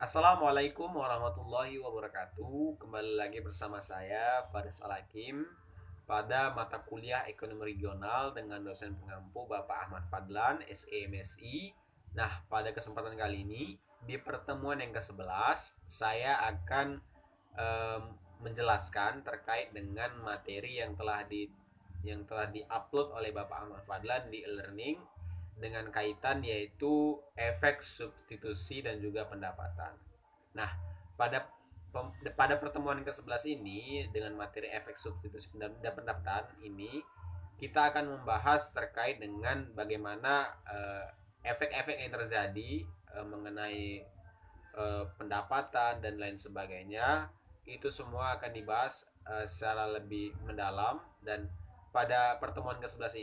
Assalamualaikum warahmatullahi wabarakatuh. Kembali lagi bersama saya Faris Al-Hakim pada mata kuliah Ekonomi Regional dengan dosen pengampu Bapak Ahmad Fadlan, SEMSI. Nah, pada kesempatan kali ini di pertemuan yang ke-11 saya akan em, menjelaskan terkait dengan materi yang telah diupload oleh Bapak Ahmad Fadlan di e-learning dengan kaitan yaitu efek substitusi dan juga pendapatan. Nah, pada pada pertemuan ke-11 ini dengan materi efek substitusi dan pendapatan ini kita akan membahas terkait dengan bagaimana efek-efek yang terjadi mengenai pendapatan dan lain sebagainya. Itu semua akan dibahas secara lebih mendalam, dan pada pertemuan ke-11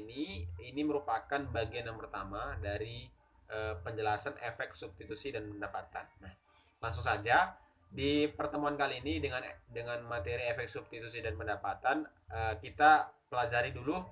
ini merupakan bagian yang pertama dari penjelasan efek substitusi dan pendapatan. Nah, langsung saja di pertemuan kali ini dengan materi efek substitusi dan pendapatan, kita pelajari dulu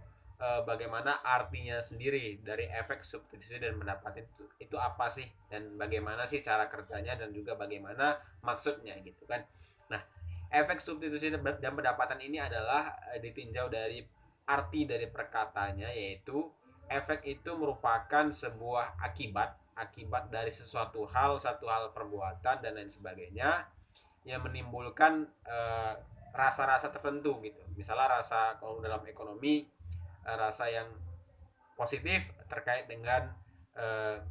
bagaimana artinya sendiri dari efek substitusi dan pendapatan itu apa sih, dan bagaimana sih cara kerjanya, dan juga bagaimana maksudnya gitu kan. Nah, efek substitusi dan pendapatan ini adalah ditinjau dari arti dari perkataannya, yaitu efek itu merupakan sebuah akibat dari satu hal perbuatan dan lain sebagainya yang menimbulkan rasa-rasa tertentu gitu. Misalnya rasa, kalau dalam ekonomi, rasa yang positif terkait dengan eh,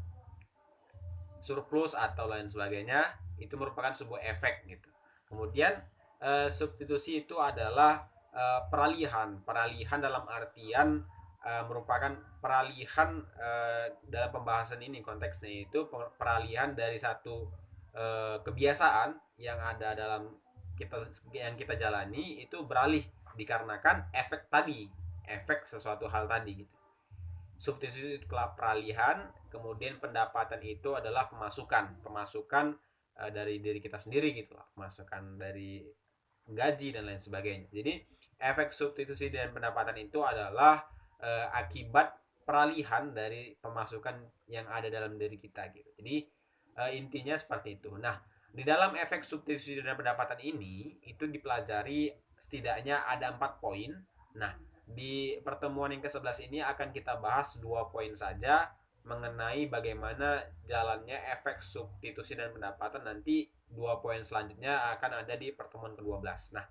surplus atau lain sebagainya, itu merupakan sebuah efek gitu. Kemudian substitusi itu adalah peralihan dalam artian merupakan peralihan dalam pembahasan ini, konteksnya itu peralihan dari satu kebiasaan yang ada dalam kita jalani itu beralih dikarenakan efek sesuatu hal tadi gitu. Substitusi itu peralihan, kemudian pendapatan itu adalah pemasukan dari diri kita sendiri gitu lah, pemasukan dari gaji dan lain sebagainya. Jadi efek substitusi dan pendapatan itu adalah akibat peralihan dari pemasukan yang ada dalam diri kita gitu. Jadi intinya seperti itu. Nah, di dalam efek substitusi dan pendapatan ini itu dipelajari setidaknya ada 4 poin. Nah, di pertemuan yang ke-11 ini akan kita bahas 2 poin saja mengenai bagaimana jalannya efek substitusi dan pendapatan. Nanti 2 poin selanjutnya akan ada di pertemuan ke-12. Nah,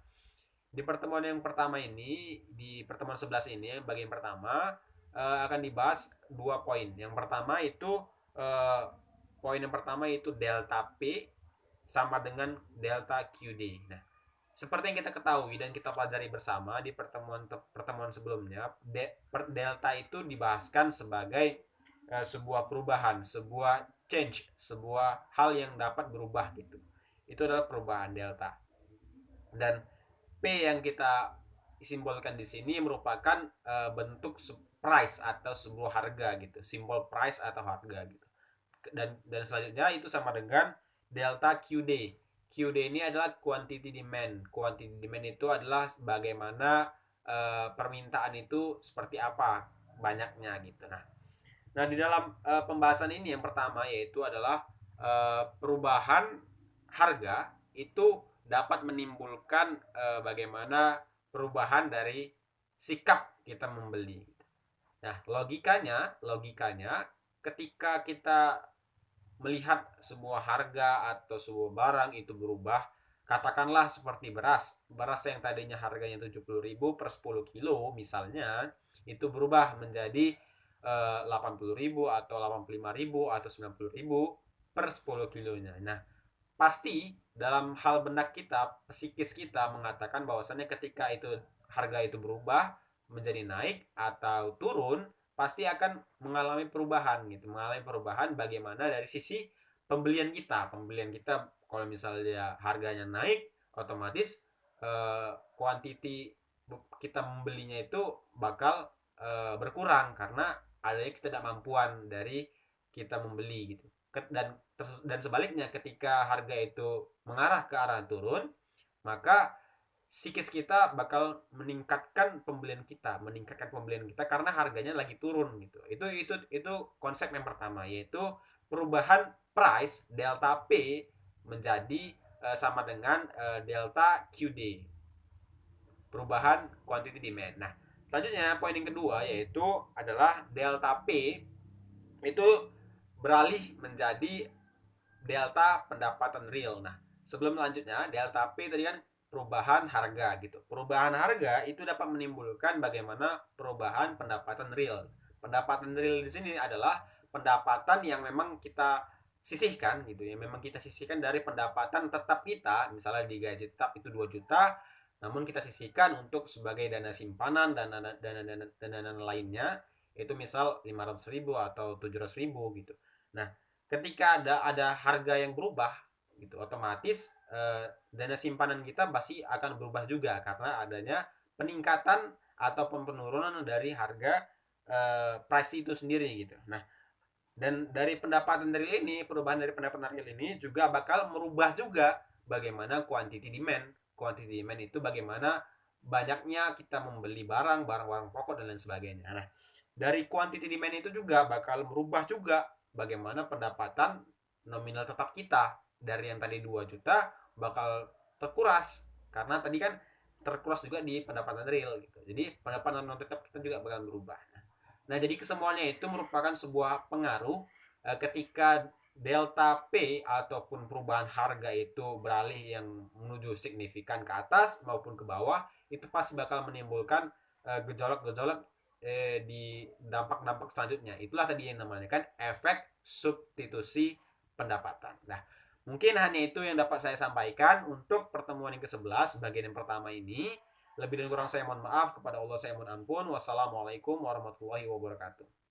di pertemuan yang pertama ini, di pertemuan 11 ini, bagian pertama akan dibahas 2 poin. Yang pertama itu eh, poin yang pertama itu delta P sama dengan delta QD. Nah, seperti yang kita ketahui dan kita pelajari bersama di pertemuan sebelumnya, delta itu dibahaskan sebagai sebuah perubahan, sebuah change, sebuah hal yang dapat berubah gitu. Itu adalah perubahan delta. Dan P yang kita simbolkan di sini merupakan bentuk price atau sebuah harga gitu, simbol price atau harga gitu. Dan selanjutnya itu sama dengan delta QD. QD ini adalah quantity demand. Quantity demand itu adalah bagaimana permintaan itu seperti apa banyaknya gitu. Nah, di dalam pembahasan ini yang pertama yaitu adalah perubahan harga itu dapat menimbulkan bagaimana perubahan dari sikap kita membeli. Nah, logikanya ketika kita melihat sebuah harga atau sebuah barang itu berubah, katakanlah seperti beras yang tadinya harganya 70.000 per 10 kilo misalnya, itu berubah menjadi 80.000 atau 85.000 atau 90.000 per 10 kilonya. Nah, pasti dalam hal benak kita, psikis kita mengatakan bahwasannya ketika itu harga itu berubah menjadi naik atau turun, pasti akan mengalami perubahan gitu, mengalami perubahan bagaimana dari sisi pembelian kita kalau misalnya harganya naik, otomatis kuantiti kita membelinya itu bakal berkurang karena adanya ketidakmampuan dari kita membeli gitu. Dan sebaliknya, ketika harga itu mengarah ke arah turun, maka psikis kita bakal meningkatkan pembelian kita karena harganya lagi turun gitu. Itu konsep yang pertama, yaitu perubahan price delta P menjadi sama dengan delta QD, perubahan quantity demand. Nah, selanjutnya poin yang kedua yaitu adalah delta P itu beralih menjadi delta pendapatan real. Nah, sebelum lanjutnya, delta P tadi kan perubahan harga gitu. Perubahan harga itu dapat menimbulkan bagaimana perubahan pendapatan real. Pendapatan real di sini adalah pendapatan yang memang kita sisihkan gitu ya. Memang kita sisihkan dari pendapatan tetap kita, misalnya di gaji tetap itu 2 juta, namun kita sisihkan untuk sebagai dana simpanan dan dana lainnya itu misal 500.000 atau 700.000 gitu. Nah, ketika ada harga yang berubah gitu, otomatis dana simpanan kita pasti akan berubah juga karena adanya peningkatan ataupun penurunan dari harga price itu sendiri gitu. Nah, dan dari pendapatan real ini, perubahan dari pendapatan real ini juga bakal merubah juga bagaimana quantity demand. Quantity demand itu bagaimana banyaknya kita membeli barang-barang pokok dan lain sebagainya. Nah, dari quantity demand itu juga bakal merubah juga bagaimana pendapatan nominal tetap kita. Dari yang tadi 2 juta bakal terkuras karena tadi kan terkuras juga di pendapatan real gitu. Jadi pendapatan non tetap kita juga bakal berubah. Nah, jadi kesemuanya itu merupakan sebuah pengaruh ketika delta P ataupun perubahan harga itu beralih yang menuju signifikan ke atas maupun ke bawah, itu pasti bakal menimbulkan gejolak-gejolak di dampak-dampak selanjutnya. Itulah tadi yang namanya kan efek substitusi pendapatan. Nah, mungkin hanya itu yang dapat saya sampaikan untuk pertemuan yang ke-11 bagian yang pertama ini. Lebih dan kurang saya mohon maaf, kepada Allah saya mohon ampun. Wassalamualaikum warahmatullahi wabarakatuh.